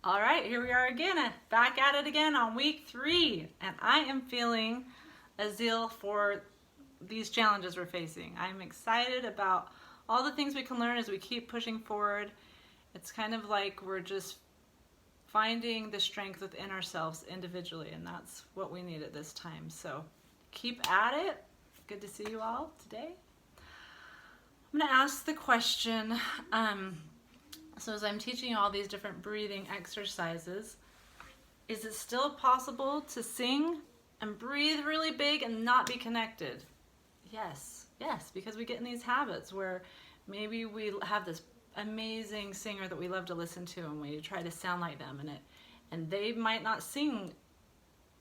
All right, here we are again, back at it again on week 3, and I am feeling a zeal for these challenges we're facing. I'm excited about all the things we can learn as we keep pushing forward. It's kind of like we're just finding the strength within ourselves individually, and that's what we need at this time. So keep at it. Good to see you all today. I'm going to ask the question, so as I'm teaching you all these different breathing exercises, is it still possible to sing and breathe really big and not be connected? Yes, because we get in these habits where maybe we have this amazing singer that we love to listen to and we try to sound like them, and they might not sing.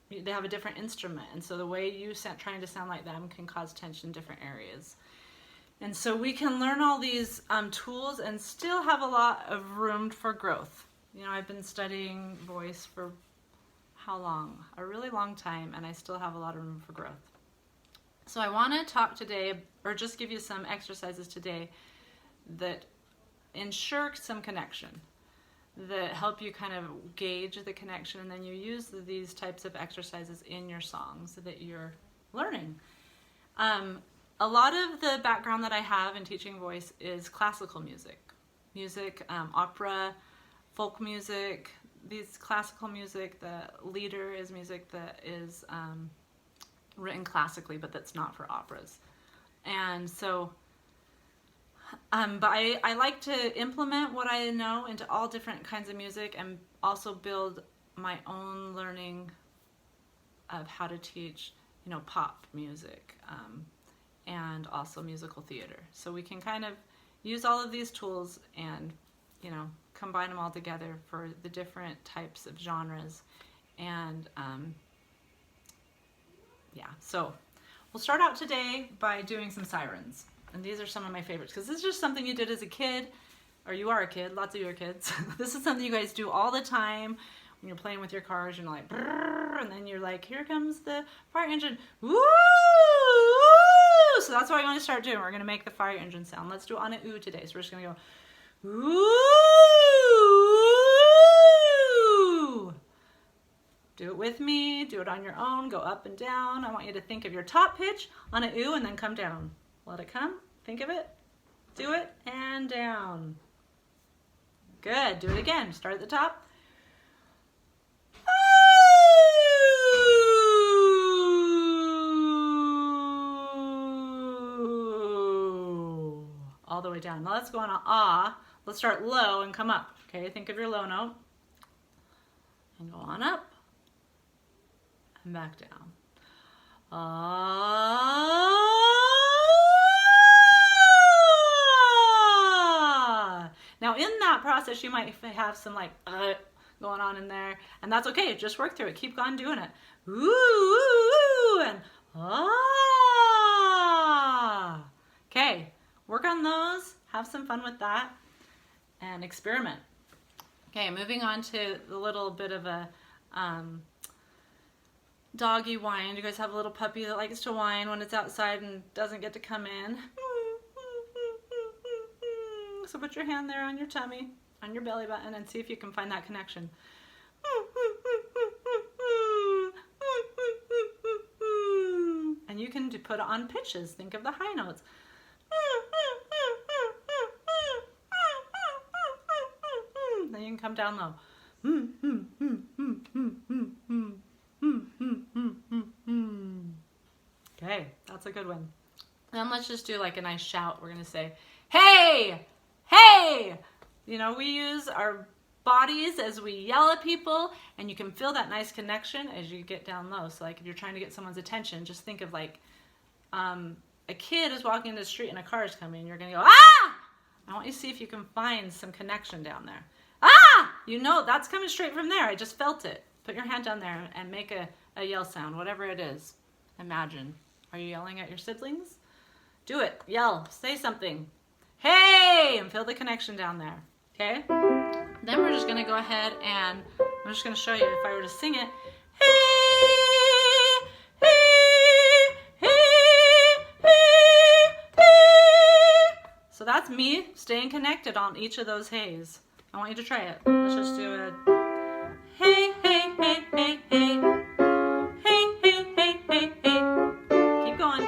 They have a different instrument, and so the way you trying to sound like them can cause tension in different areas. And so we can learn all these tools and still have a lot of room for growth. You know, I've been studying voice for how long? A really long time, and I still have a lot of room for growth. So I want to talk today, or just give you some exercises today that ensure some connection, that help you kind of gauge the connection, and then you use these types of exercises in your songs that you're learning. A lot of the background that I have in teaching voice is classical music, opera, folk music. These classical music, the leader is music that is written classically, but that's not for operas. And so, but I like to implement what I know into all different kinds of music and also build my own learning of how to teach, pop music. And also musical theater. So we can kind of use all of these tools and, combine them all together for the different types of genres. And so we'll start out today by doing some sirens. And these are some of my favorites because this is just something you did as a kid, or you are a kid, lots of you are kids. This is something you guys do all the time when you're playing with your cars. You're like, brrr, and then you're like, here comes the fire engine. Woo! So that's what I'm going to start doing. We're going to make the fire engine sound. Let's do it on an ooh today. So we're just going to go ooh. Do it with me. Do it on your own. Go up and down. I want you to think of your top pitch on an ooh and then come down. Let it come. Think of it. Do it and down. Good. Do it again. Start at the top. All the way down. Now let's go on an ah. Let's start low and come up. Okay, think of your low note. And go on up. And back down. Ah. Now in that process you might have some going on in there. And that's okay. Just work through it. Keep on doing it. Ooh, and ah. Okay. Work on those, have some fun with that, and experiment. Okay, moving on to the little bit of a doggy whine. You guys have a little puppy that likes to whine when it's outside and doesn't get to come in. So put your hand there on your tummy, on your belly button, and see if you can find that connection. And you can put it on pitches. Think of the high notes. Then you can come down low. Okay, that's a good one. Then let's just do like a nice shout. We're going to say, hey, hey. We use our bodies as we yell at people, and you can feel that nice connection as you get down low. So like if you're trying to get someone's attention, just think of like a kid is walking in the street and a car is coming, and you're going to go, ah! I want you to see if you can find some connection down there. Ah! That's coming straight from there. I just felt it. Put your hand down there and make a yell sound, whatever it is. Imagine. Are you yelling at your siblings? Do it. Yell. Say something. Hey! And feel the connection down there. Okay? Then we're just going to go ahead and I'm just going to show you if I were to sing it. Hey! Hey! Hey! Hey! Hey! So that's me staying connected on each of those hays. I want you to try it. Let's just do it. Hey, hey, hey, hey, hey. Hey, hey, hey, hey, hey. Keep going.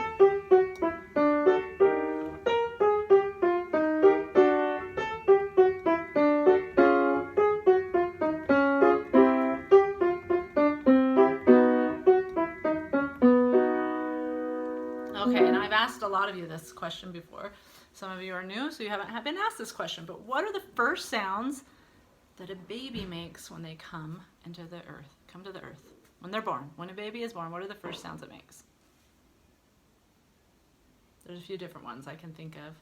Okay, and I've asked a lot of you this question before. Some of you are new, so you haven't been asked this question, but what are the first sounds that a baby makes when they come to the earth? When they're born. When a baby is born, what are the first sounds it makes? There's a few different ones I can think of.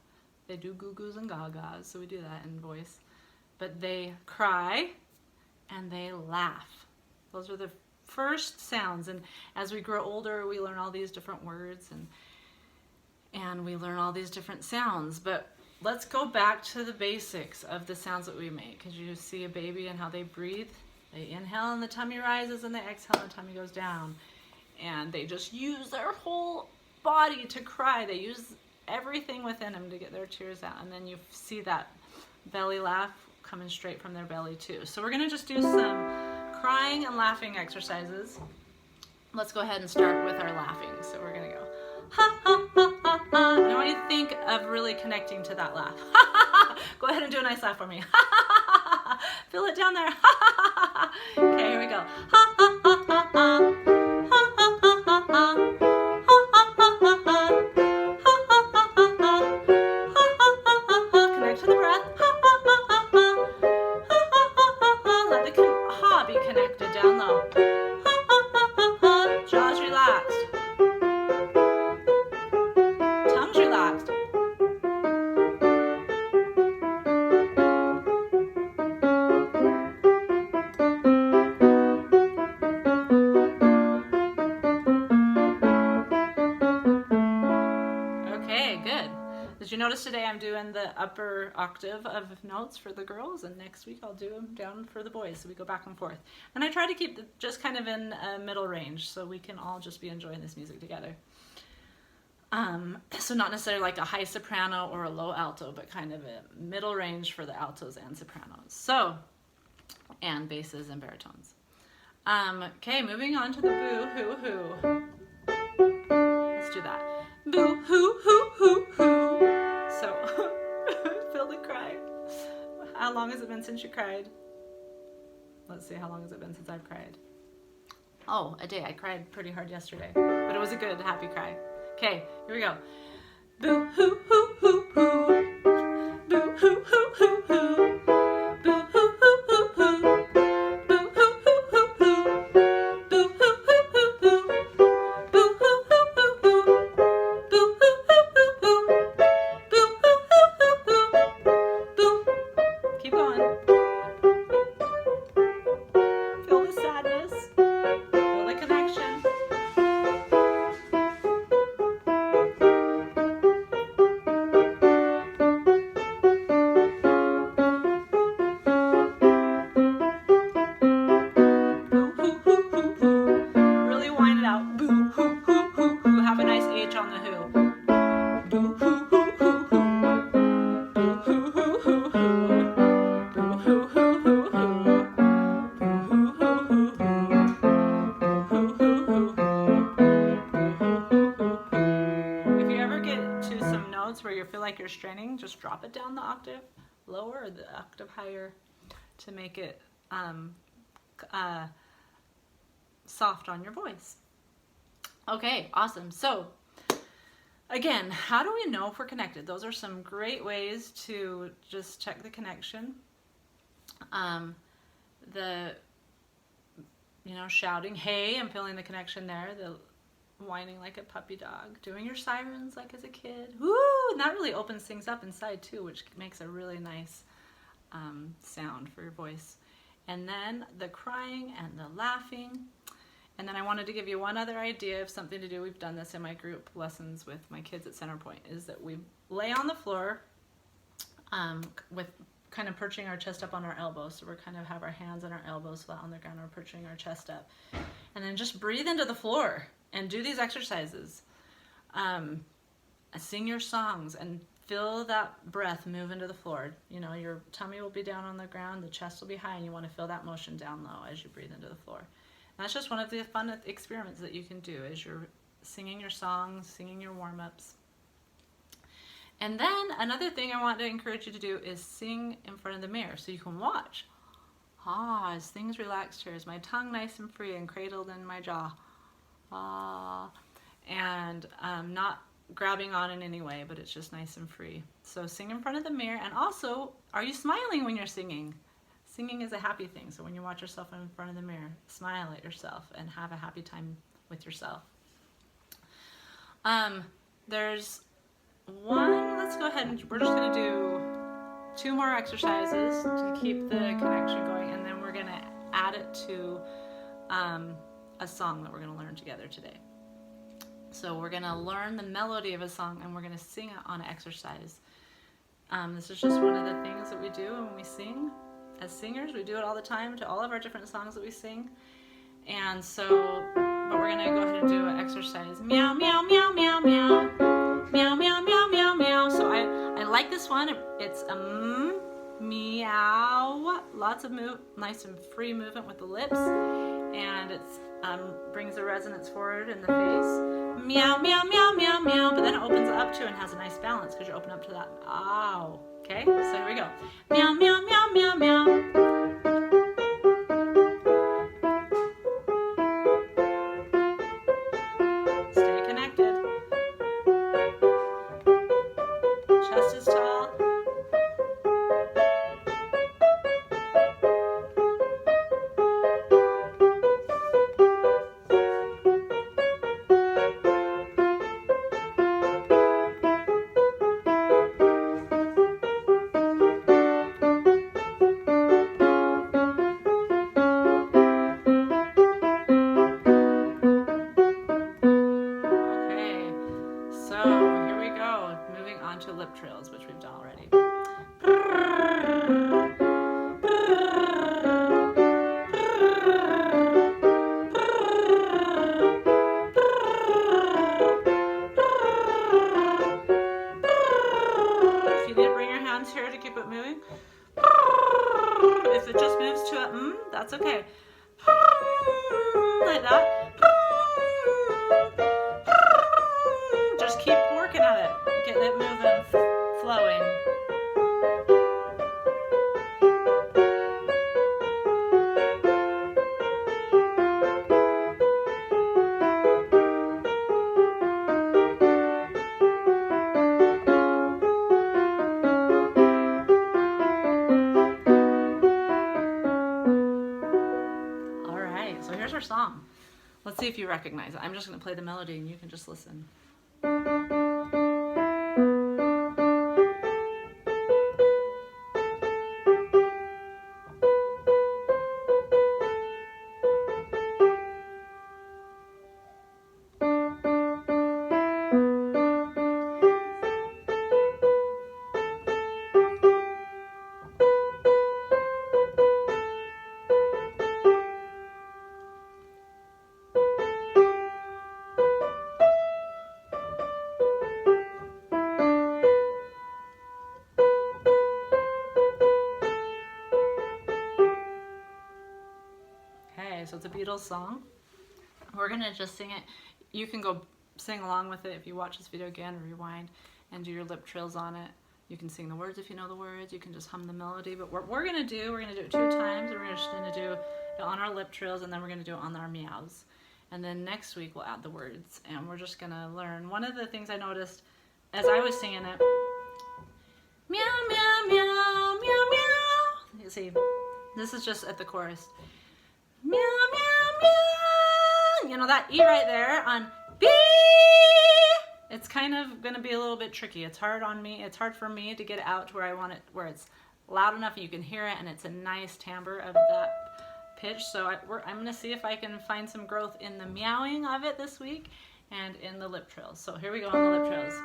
They do goo-goos and gagas, so we do that in voice. But they cry and they laugh. Those are the first sounds, and as we grow older, we learn all these different words and we learn all these different sounds. But let's go back to the basics of the sounds that we make. Because you see a baby and how they breathe. They inhale and the tummy rises, and they exhale and the tummy goes down. And they just use their whole body to cry. They use everything within them to get their tears out. And then you see that belly laugh coming straight from their belly too. So we're going to just do some crying and laughing exercises. Let's go ahead and start with our laughing. So we're going to go ha ha ha ha ha. And I want you to think of really connecting to that laugh. Go ahead and do a nice laugh for me. Feel it down there. Okay, here we go. Ha ha ha ha ha. Ha ha ha ha ha. Connect to the breath. Let the ha be connected down low. Jaws relaxed. Tongue's relaxed. Okay, good. Did you notice today I'm doing the upper octave of notes for the girls, and next week I'll do them down for the boys, so we go back and forth. And I try to keep just kind of in a middle range so we can all just be enjoying this music together. So not necessarily like a high soprano or a low alto, but kind of a middle range for the altos and sopranos. So, and basses and baritones. Okay, moving on to the boo-hoo-hoo. Let's do that. Boo-hoo-hoo-hoo-hoo. So, feel the cry. How long has it been since you cried? Let's see, how long has it been since I've cried? Oh, a day. I cried pretty hard yesterday, but it was a good, happy cry. Okay, here we go. Boo-hoo-hoo-hoo-hoo. Boo-hoo-hoo-hoo-hoo. Boo-hoo-hoo-hoo-hoo. Boo-hoo-hoo-hoo-hoo. Boo-hoo-hoo-hoo-hoo. Boo-hoo-hoo-hoo-hoo. Boo-hoo-hoo-hoo-hoo. Boo-hoo-hoo-hoo-hoo. Keep going. Feel the sadness. Feel the connection. Really wind it out. Boo hoo hoo hoo hoo. Have a nice H on the who. Boo hoo hoo hoo hoo. Boo hoo hoo hoo hoo. Boo hoo hoo hoo hoo. Boo hoo hoo hoo hoo. Boo hoo hoo hoo hoo. If you ever get to some notes where you feel like you're straining, just drop it down the octave lower or the octave higher to make it soft on your voice. Okay, awesome. So again, how do we know if we're connected? Those are some great ways to just check the connection. Shouting, hey, I'm feeling the connection there. The whining like a puppy dog. Doing your sirens like as a kid. Woo! And that really opens things up inside too, which makes a really nice sound for your voice. And then the crying and the laughing. And then I wanted to give you one other idea of something to do. We've done this in my group lessons with my kids at Centerpoint, is that we lay on the floor with kind of perching our chest up on our elbows. So we're kind of have our hands and our elbows flat on the ground. We're perching our chest up. And then just breathe into the floor and do these exercises. Sing your songs and feel that breath move into the floor. You know, your tummy will be down on the ground, the chest will be high, and you want to feel that motion down low as you breathe into the floor. And that's just one of the fun experiments that you can do as you're singing your songs, singing your warm-ups. And then another thing I want to encourage you to do is sing in front of the mirror so you can watch. Ah, as things relaxed here, is my tongue nice and free and cradled in my jaw. Ah, and not grabbing on in any way, but it's just nice and free. So sing in front of the mirror. And also, are you smiling when you're singing? Singing is a happy thing. So when you watch yourself in front of the mirror, smile at yourself and have a happy time with yourself. There's one, let's go ahead and we're just going to do 2 more exercises to keep the connection going, and then we're going to add it to a song that we're going to learn together today. So we're going to learn the melody of a song and we're going to sing it on exercise. This is just one of the things that we do when we sing. As singers, we do it all the time to all of our different songs that we sing. And so, but we're going to go ahead and do an exercise. Meow, meow, meow, meow, meow. Meow, meow, meow, meow, meow. So I like this one. It's meow. Lots of nice and free movement with the lips. And it's brings the resonance forward in the face. Meow, meow, meow, meow, meow. But then it opens up too and has a nice balance because you open up to that. Ow. Okay, so here we go. Meow, meow, meow, meow, meow. Stay connected. Chest is tall. To lip trills, which we've done already. If you need to bring your hands here to keep it moving. If it just moves to a that's okay. Like that. Just keep working at it. Getting it moving, flowing. All right, so here's our song. Let's see if you recognize it. I'm just going to play the melody and you can just listen. So it's a Beatles song. We're gonna just sing it. You can go sing along with it if you watch this video again or rewind and do your lip trills on it. You can sing the words if you know the words. You can just hum the melody. But what we're gonna do it 2 times. We're just gonna do it on our lip trills and then we're gonna do it on our meows. And then next week we'll add the words and we're just gonna learn. One of the things I noticed as I was singing it, meow, meow, meow, meow, meow. You see, this is just at the chorus. Meow, meow, meow. You know that E right there on B. It's kind of going to be a little bit tricky. It's hard on me. It's hard for me to get it out to where I want it, where it's loud enough and you can hear it and it's a nice timbre of that pitch. So I'm going to see if I can find some growth in the meowing of it this week and in the lip trills. So here we go on the lip trills.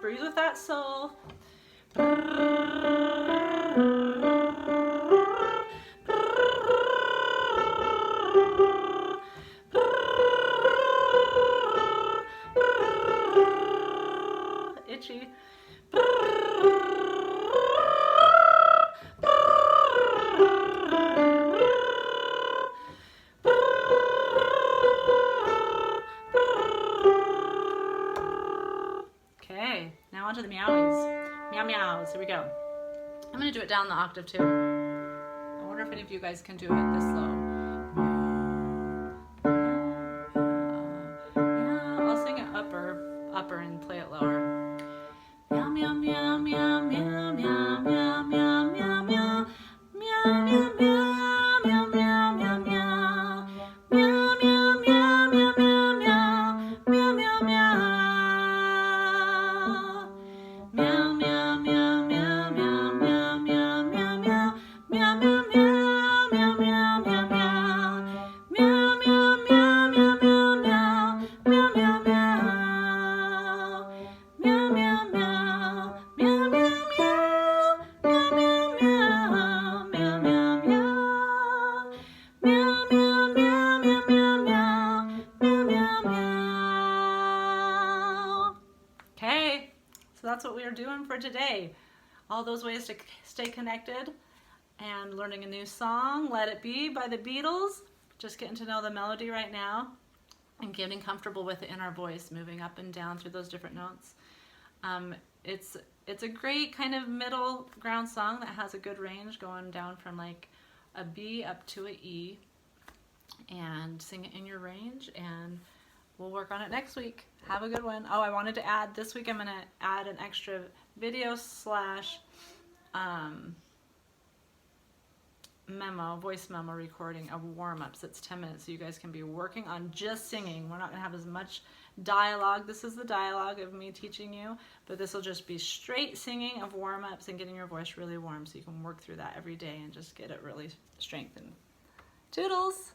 Breathe with that soul. on to the meows. Meow meows. Here we go. I'm going to do it down the octave too. I wonder if any of you guys can do it this slow. Yeah, I'll sing it upper and play it lower. Meow meow meow meow meow meow meow meow meow meow meow meow meow meow meow meow. Meow meow meow meow meow meow meow meow meow. Meow meow meow meow meow meow meow meow meow meow meow meow meow meow meow meow. Meow meow meow meow meow meow meow meow meow. Meow meow meow meow meow meow meow meow meow meow meow meow. Meow meow meow meow meow meow meow meow meow. Okay, so that's what we are doing for today. All those ways to stay connected and learning a new song, Let It Be by the Beatles. Just getting to know the melody right now and getting comfortable with it in our voice, moving up and down through those different notes. It's a great kind of middle ground song that has a good range going down from like a B up to a E, and sing it in your range, and we'll work on it next week. Have a good one. Oh, I wanted to add, this week I'm going to add an extra video slash voice memo recording of warm-ups. It's 10 minutes, so you guys can be working on just singing. We're not going to have as much dialogue. This is the dialogue of me teaching you, but this will just be straight singing of warm-ups and getting your voice really warm, so you can work through that every day and just get it really strengthened. Toodles!